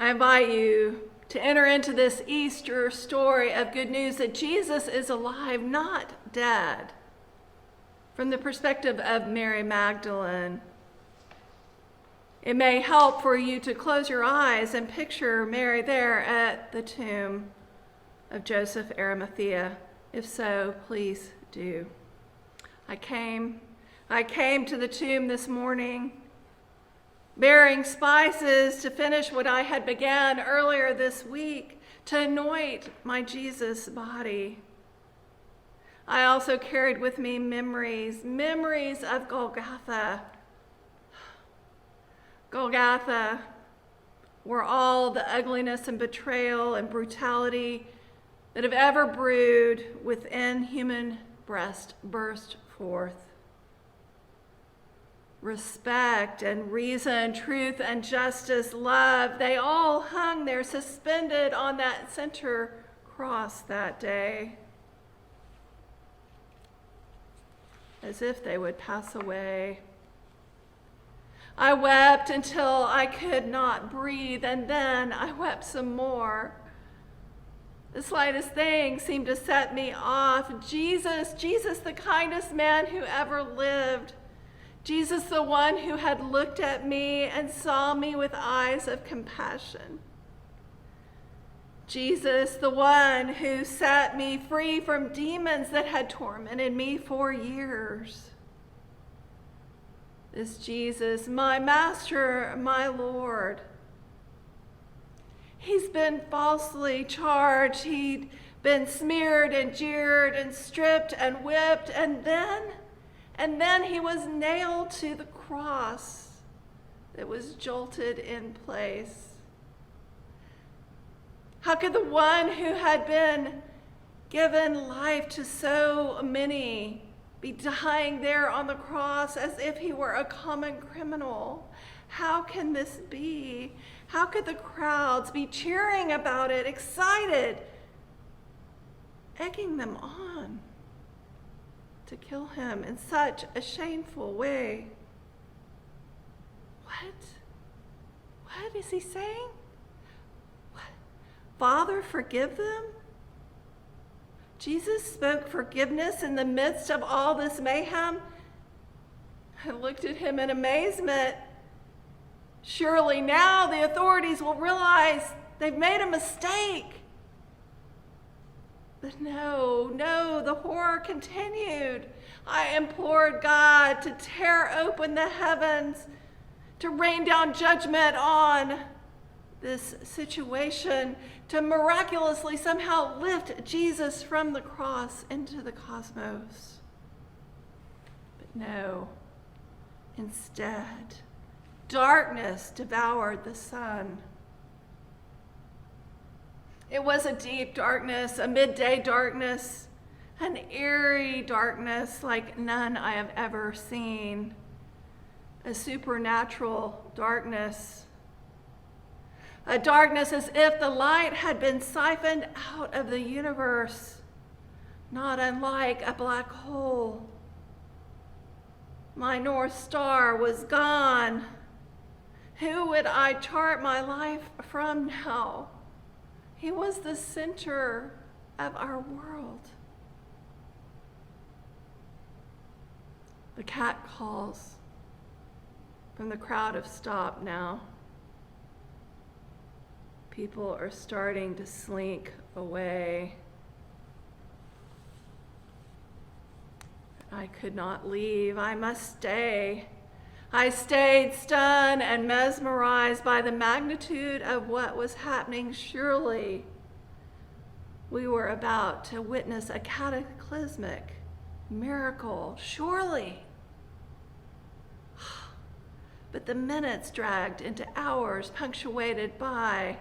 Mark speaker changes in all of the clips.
Speaker 1: I invite you to enter into this Easter story of good news that Jesus is alive, not dead, from the perspective of Mary Magdalene. It may help for you to close your eyes and picture Mary there at the tomb of Joseph Arimathea. If so, please do. I came to the tomb this morning bearing spices to finish what I had began earlier this week, to anoint my Jesus body. I also carried with me memories of Golgotha. Golgotha, where all the ugliness and betrayal and brutality that have ever brewed within human breast burst forth. Respect and reason, truth and justice, love, they all hung there suspended on that center cross that day, as if they would pass away. I wept until I could not breathe, and then I wept some more. The slightest thing seemed to set me off. Jesus, the kindest man who ever lived. Jesus, the one who had looked at me and saw me with eyes of compassion. Jesus, the one who set me free from demons that had tormented me for years. This Jesus, my master, my Lord. He's been falsely charged. He'd been smeared and jeered and stripped and whipped, and then he was nailed to the cross that was jolted in place. How could the one who had been given life to so many be dying there on the cross as if he were a common criminal? How can this be? How could the crowds be cheering about it, excited, egging them on to kill him in such a shameful way? What is he saying? What? Father, forgive them? Jesus spoke forgiveness in the midst of all this mayhem. I looked at him in amazement. Surely now the authorities will realize they've made a mistake. But no, the horror continued. I implored God to tear open the heavens, to rain down judgment on this situation, to miraculously somehow lift Jesus from the cross into the cosmos. But no, instead, darkness devoured the sun. It was a deep darkness, a midday darkness, an eerie darkness like none I have ever seen, a supernatural darkness, a darkness as if the light had been siphoned out of the universe, not unlike a black hole. My North Star was gone. Who would I chart my life from now? He was the center of our world. The cat calls from the crowd have stopped now. People are starting to slink away. I could not leave. I must stay. I stayed stunned and mesmerized by the magnitude of what was happening. Surely we were about to witness a cataclysmic miracle. Surely. But the minutes dragged into hours, punctuated by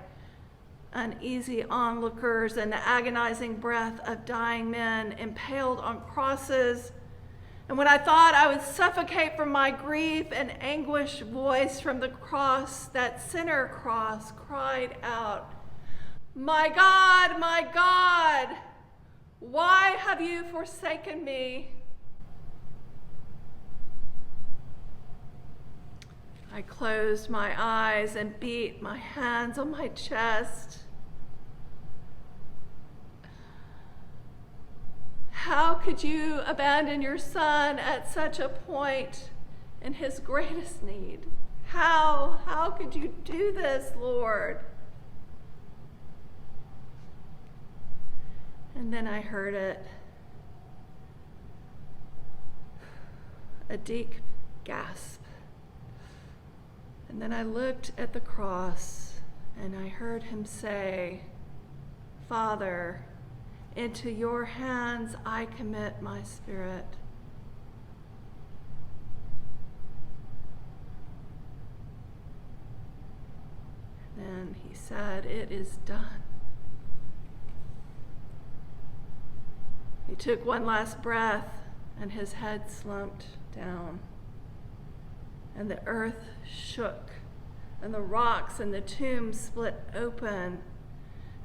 Speaker 1: uneasy onlookers and the agonizing breath of dying men impaled on crosses. And when I thought I would suffocate from my grief, an anguished voice from the cross, that center cross, cried out, my God, why have you forsaken me?" I closed my eyes and beat my hands on my chest. How could you abandon your son at such a point in his greatest need? How could you do this, Lord? And then I heard it. A deep gasp. And then I looked at the cross and I heard him say, Father, into your hands I commit my spirit. And then he said, it is done. He took one last breath and his head slumped down. And the earth shook, and the rocks in the tomb split open.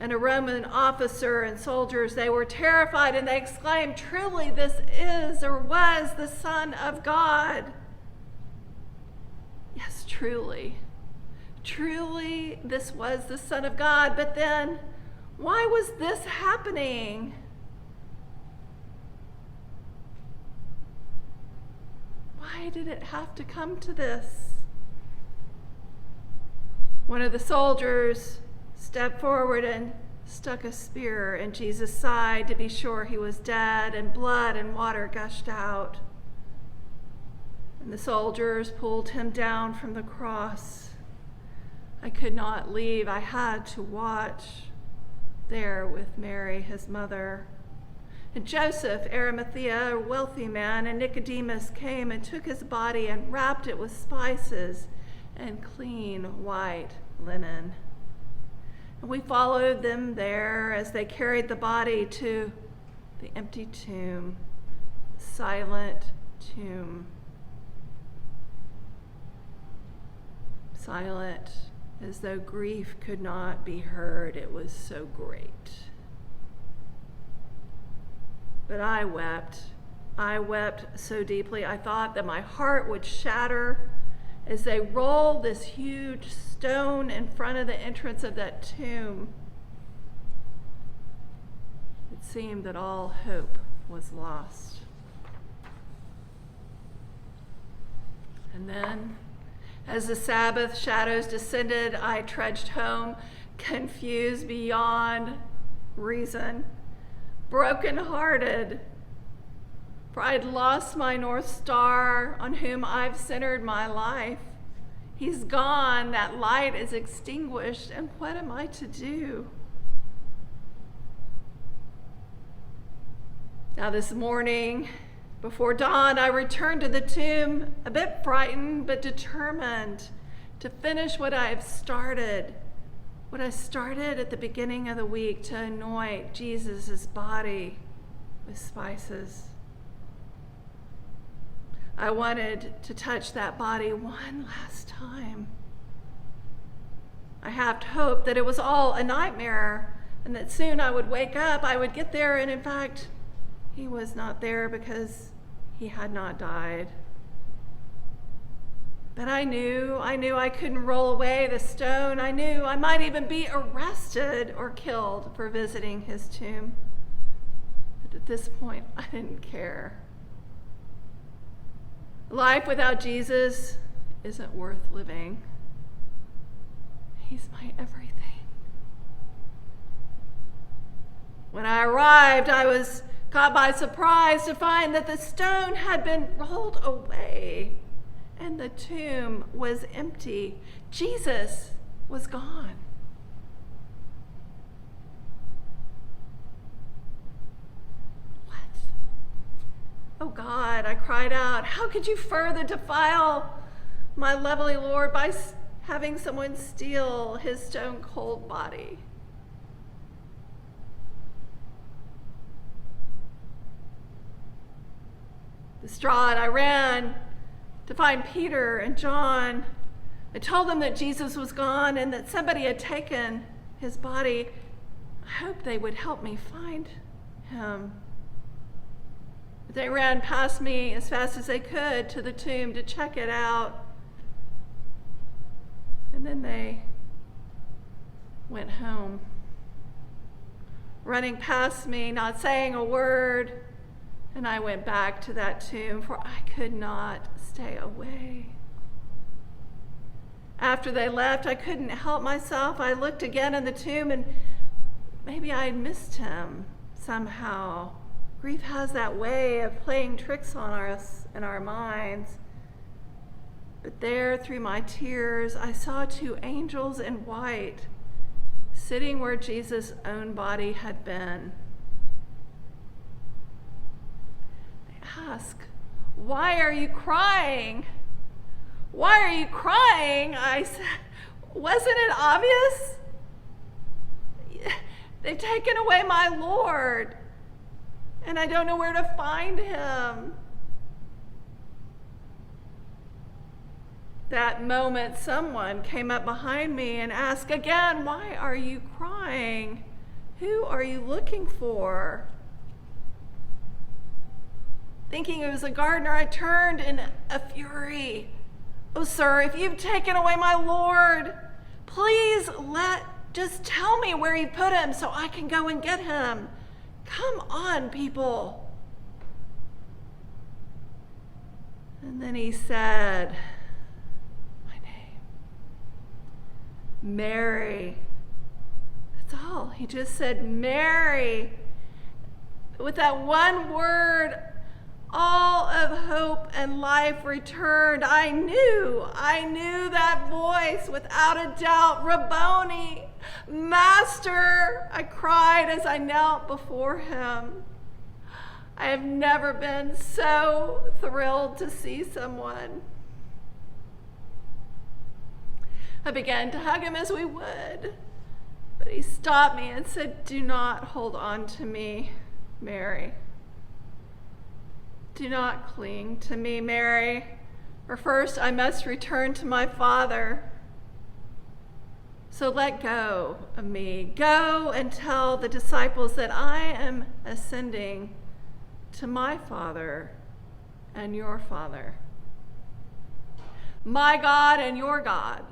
Speaker 1: And a Roman officer and soldiers, they were terrified, and they exclaimed, truly this is or was the Son of God. Yes, truly. Truly this was the Son of God. But then, why was this happening? Why did it have to come to this? One of the soldiers stepped forward and stuck a spear in Jesus' side to be sure he was dead, and blood and water gushed out. And the soldiers pulled him down from the cross. I could not leave. I had to watch there with Mary, his mother. And Joseph, Arimathea, a wealthy man, and Nicodemus came and took his body and wrapped it with spices and clean white linen. And we followed them there as they carried the body to the empty tomb, silent tomb. Silent as though grief could not be heard. It was so great. But I wept. I wept so deeply. I thought that my heart would shatter as they rolled this huge stone in front of the entrance of that tomb. It seemed that all hope was lost. And then, as the Sabbath shadows descended, I trudged home, confused beyond reason, broken-hearted, for I'd lost my North Star on whom I've centered my life. He's gone, that light is extinguished, and what am I to do? Now this morning, before dawn, I returned to the tomb, a bit frightened but determined to finish what I have started. What I started at the beginning of the week, to anoint Jesus' body with spices. I wanted to touch that body one last time. I half hoped that it was all a nightmare and that soon I would wake up, I would get there, and in fact, he was not there because he had not died. But I knew I couldn't roll away the stone. I knew I might even be arrested or killed for visiting his tomb. But at this point, I didn't care. Life without Jesus isn't worth living. He's my everything. When I arrived, I was caught by surprise to find that the stone had been rolled away and the tomb was empty. Jesus was gone. What? Oh God, I cried out, how could you further defile my lovely Lord by having someone steal his stone-cold body? Distraught, I ran to find Peter and John. I told them that Jesus was gone and that somebody had taken his body. I hoped they would help me find him. But they ran past me as fast as they could to the tomb to check it out. And then they went home, running past me, not saying a word. And I went back to that tomb, for I could not stay away. After they left, I couldn't help myself. I looked again in the tomb, and maybe I had missed him somehow. Grief has that way of playing tricks on us in our minds. But there, through my tears, I saw two angels in white, sitting where Jesus' own body had been. They asked, "Why are you crying?" "Why are you crying?" I said. "Wasn't it obvious? They've taken away my Lord, and I don't know where to find him." That moment, someone came up behind me and asked again, "Why are you crying? Who are you looking for?" Thinking it was a gardener, I turned in a fury. "Oh, sir, if you've taken away my Lord, please just tell me where you put him so I can go and get him. Come on, people." And then he said my name, Mary. That's all. He just said Mary. With that one word, all of hope and life returned. I knew that voice without a doubt. "Rabboni, Master," I cried as I knelt before him. I have never been so thrilled to see someone. I began to hug him as we would, but he stopped me and said, "Do not hold on to me, Mary. Do not cling to me, Mary, for first I must return to my Father. So let go of me. Go and tell the disciples that I am ascending to my Father and your Father, my God and your God."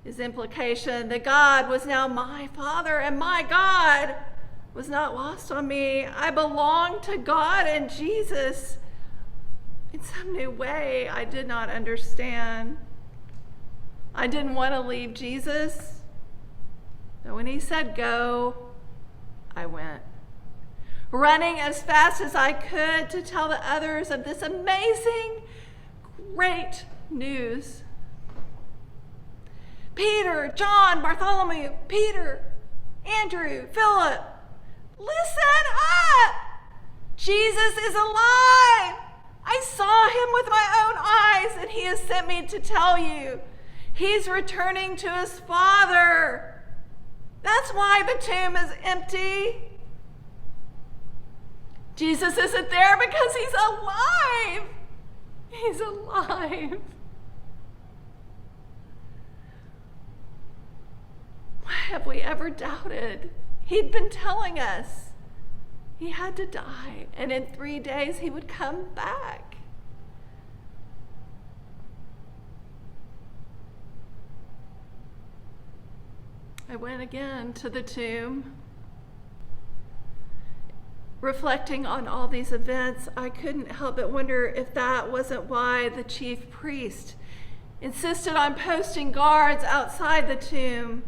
Speaker 1: His implication that God was now my Father and my God was not lost on me. I belonged to God and Jesus in some new way I did not understand. I didn't want to leave Jesus, but when he said go, I went, running as fast as I could to tell the others of this amazing, great news. Peter, John, Bartholomew, Peter, Andrew, Philip, listen up! Jesus is alive! I saw him with my own eyes, and he has sent me to tell you. He's returning to his Father. That's why the tomb is empty. Jesus isn't there because he's alive. He's alive. Why have we ever doubted? He'd been telling us he had to die, and in 3 days he would come back. I went again to the tomb. Reflecting on all these events, I couldn't help but wonder if that wasn't why the chief priest insisted on posting guards outside the tomb.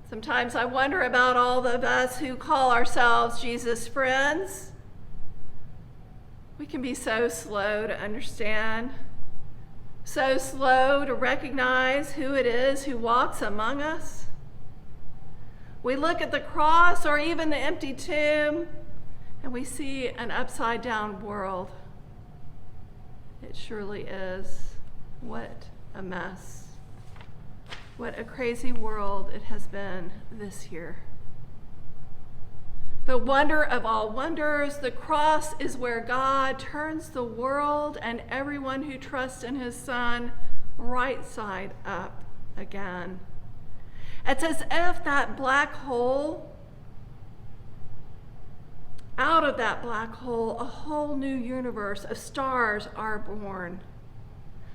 Speaker 1: Sometimes I wonder about all of us who call ourselves Jesus' friends. We can be so slow to understand, so slow to recognize who it is who walks among us. We look at the cross or even the empty tomb, and we see an upside-down world. It surely is. What a mess. What a crazy world it has been this year. But wonder of all wonders, the cross is where God turns the world and everyone who trusts in his Son right side up again. It's as if that black hole Out of that black hole, a whole new universe of stars are born,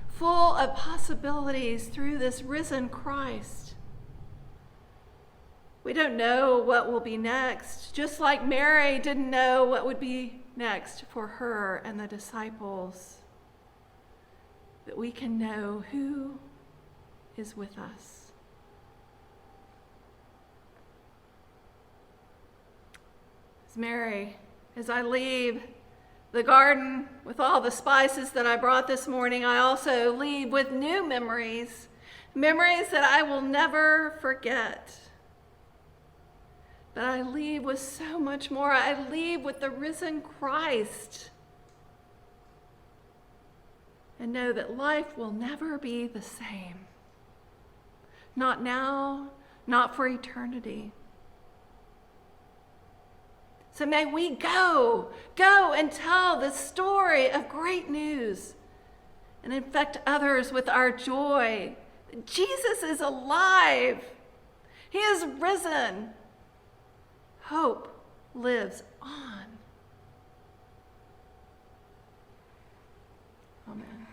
Speaker 1: full of possibilities through this risen Christ. We don't know what will be next, just like Mary didn't know what would be next for her and the disciples. But we can know who is with us. As Mary, as I leave the garden with all the spices that I brought this morning, I also leave with new memories, memories that I will never forget. But I leave with so much more. I leave with the risen Christ. And know that life will never be the same. Not now, not for eternity. So may we go and tell the story of great news and infect others with our joy. Jesus is alive. He is risen. Hope lives on. Amen.